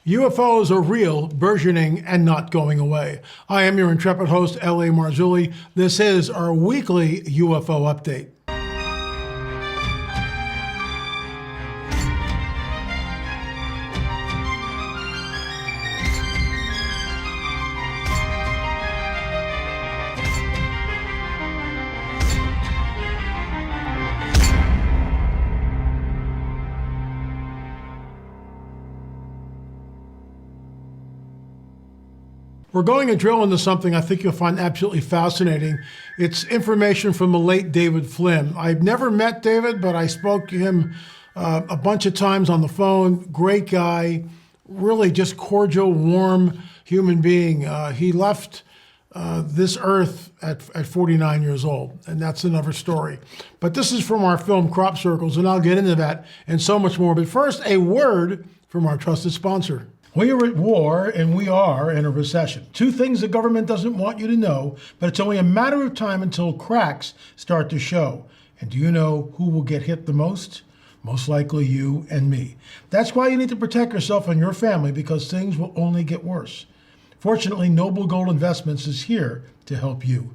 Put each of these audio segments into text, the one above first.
UFOs are real, burgeoning, and not going away. I am your intrepid host, L.A. Marzulli. This is our weekly UFO update. We're going to drill into something I think you'll find absolutely fascinating. It's information from the late David Flynn. I've never met David, but I spoke to him a bunch of times on the phone. Great guy, really just cordial, warm human being. He left this earth at 49 years old, and that's another story. But this is from our film Crop Circles, and I'll get into that and so much more. But first, a word from our trusted sponsor. We are at war, and we are in a recession. Two things the government doesn't want you to know, but it's only a matter of time until cracks start to show. And do you know who will get hit the most? Most likely you and me. That's why you need to protect yourself and your family, because things will only get worse. Fortunately, Noble Gold Investments is here to help you.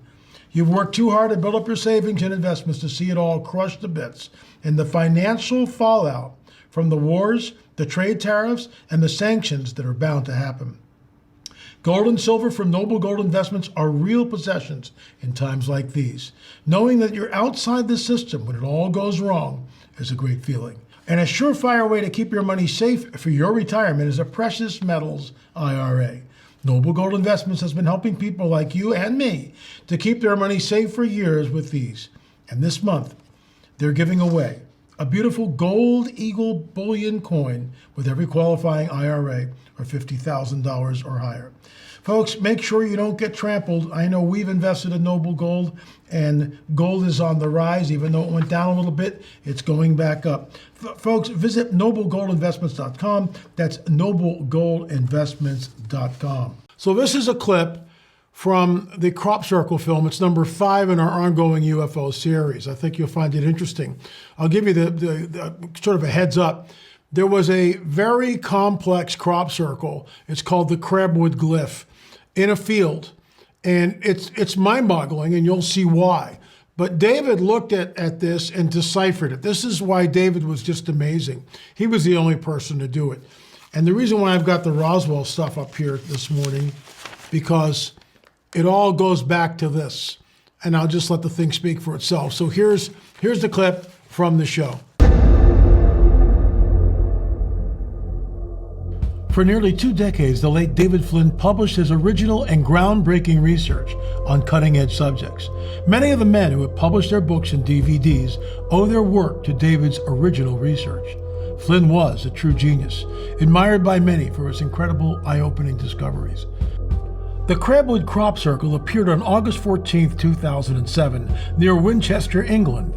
You've worked too hard to build up your savings and investments to see it all crushed to bits. And the financial fallout from the wars, the trade tariffs, and the sanctions that are bound to happen. Gold and silver from Noble Gold Investments are real possessions in times like these. Knowing that you're outside the system when it all goes wrong is a great feeling. And a surefire way to keep your money safe for your retirement is a precious metals IRA. Noble Gold Investments has been helping people like you and me to keep their money safe for years with these. And this month, they're giving away a beautiful gold eagle bullion coin with every qualifying IRA or $50,000 or higher. Folks, make sure you don't get trampled. I know we've invested in Noble Gold, and gold is on the rise. Even though it went down a little bit, it's going back up. Folks, visit noblegoldinvestments.com. That's noblegoldinvestments.com. So this is a clip from the Crop Circle film. It's number 5 in our ongoing UFO series. I think you'll find it interesting. I'll give you the sort of a heads up. There was a very complex crop circle. It's called the Crabwood Glyph in a field. And it's mind-boggling, and you'll see why. But David looked at this and deciphered it. This is why David was just amazing. He was the only person to do it. And the reason why I've got the Roswell stuff up here this morning, because it all goes back to this, and I'll just let the thing speak for itself. So here's the clip from the show. For nearly 2 decades, the late David Flynn published his original and groundbreaking research on cutting-edge subjects. Many of the men who have published their books and DVDs owe their work to David's original research. Flynn was a true genius, admired by many for his incredible eye-opening discoveries. The Crabwood Crop Circle appeared on August 14, 2007, near Winchester, England.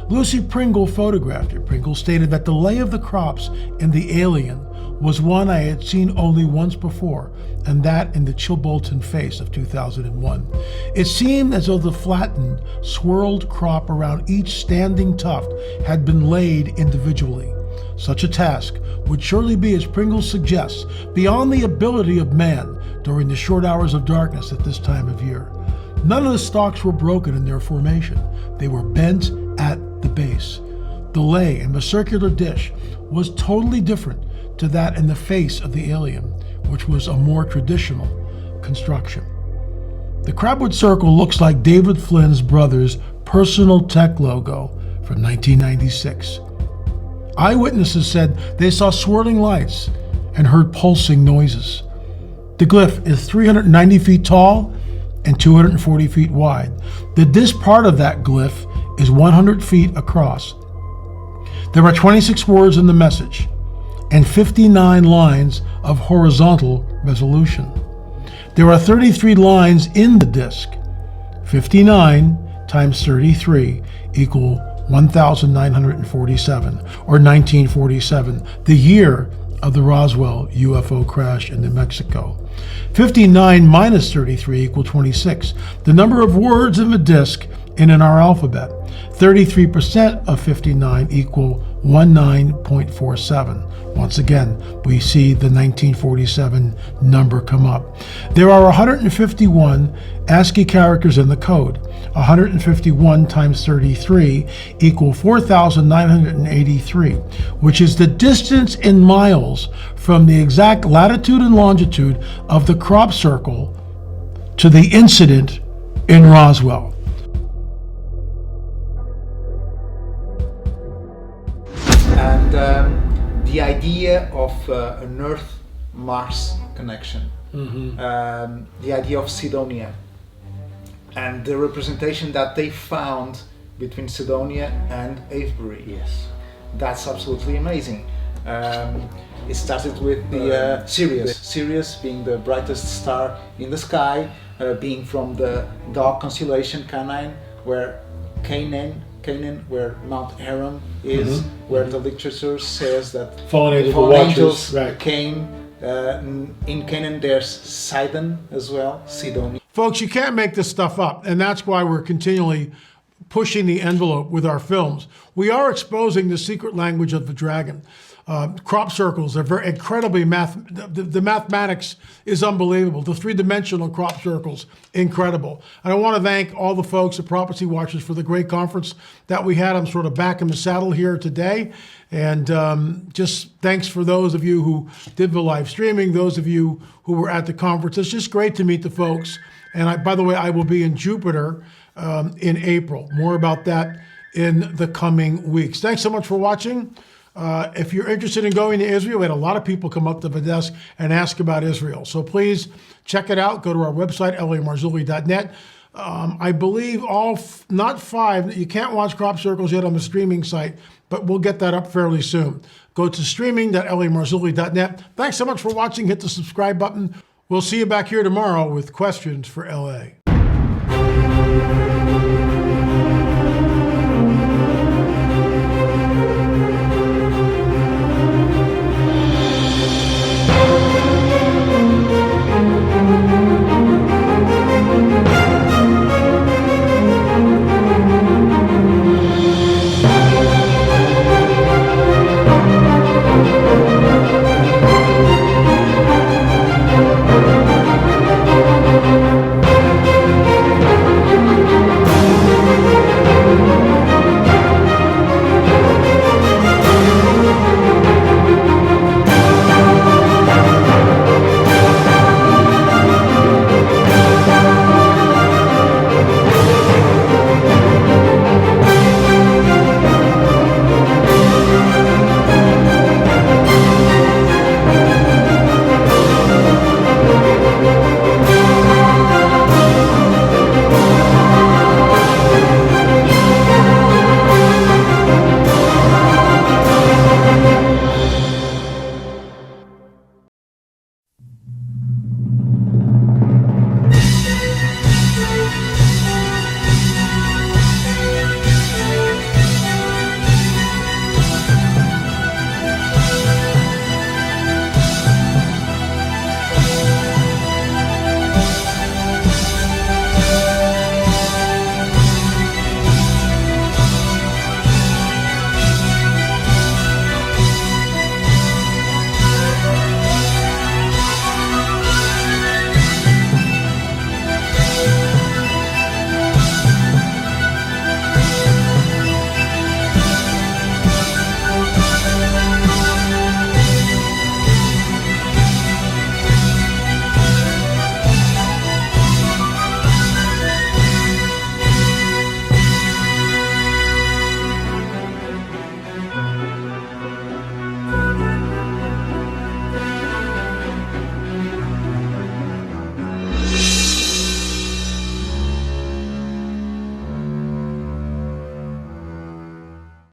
Lucy Pringle photographed it. Pringle stated that the lay of the crops and the alien was one I had seen only once before, and that in the Chilbolton face of 2001. It seemed as though the flattened, swirled crop around each standing tuft had been laid individually. Such a task would surely be, as Pringle suggests, beyond the ability of man during the short hours of darkness at this time of year. None of the stalks were broken in their formation. They were bent at the base. The lay in the circular dish was totally different to that in the face of the alien, which was a more traditional construction. The Crabwood Circle looks like David Flynn's brother's personal tech logo from 1996. Eyewitnesses said they saw swirling lights and heard pulsing noises. The glyph is 390 feet tall and 240 feet wide. The disc part of that glyph is 100 feet across. There are 26 words in the message and 59 lines of horizontal resolution. There are 33 lines in the disc. 59 times 33 equal 1,947, or 1947, the year of the Roswell UFO crash in New Mexico. 59 minus 33 equal 26, the number of words in the disc and in our alphabet. 33% of 59 equal 1947. Once again, we see the 1947 number come up. There are 151 ASCII characters in the code. 151 times 33 equal 4,983, which is the distance in miles from the exact latitude and longitude of the crop circle to the incident in Roswell. And the idea of an Earth-Mars connection, the idea of Cydonia, and the representation that they found between Cydonia and Avebury. Yes. That's absolutely amazing. It started with the Sirius being the brightest star in the sky, being from the dog constellation Canine, where Canaan, where Mount Aaron is, where the literature says that Fallen angels right. came. In Canaan there's Sidon as well, Cydonia. Folks, you can't make this stuff up, and that's why we're continually pushing the envelope with our films. We are exposing the secret language of the dragon. Crop circles are very incredibly the mathematics is unbelievable. The three-dimensional crop circles, incredible. And I want to thank all the folks at Prophecy Watchers for the great conference that we had. I'm sort of back in the saddle here today. And just thanks for those of you who did the live streaming, those of you who were at the conference. It's just great to meet the folks. And by the way, I will be in Jupiter in April. More about that in the coming weeks. Thanks so much for watching. If you're interested in going to Israel, we had a lot of people come up to the desk and ask about Israel. So please check it out. Go to our website, lamarzulli.net. I believe not five, you can't watch crop circles yet on the streaming site, but we'll get that up fairly soon. Go to streaming.lamarzulli.net. Thanks so much for watching. Hit the subscribe button. We'll see you back here tomorrow with questions for LA.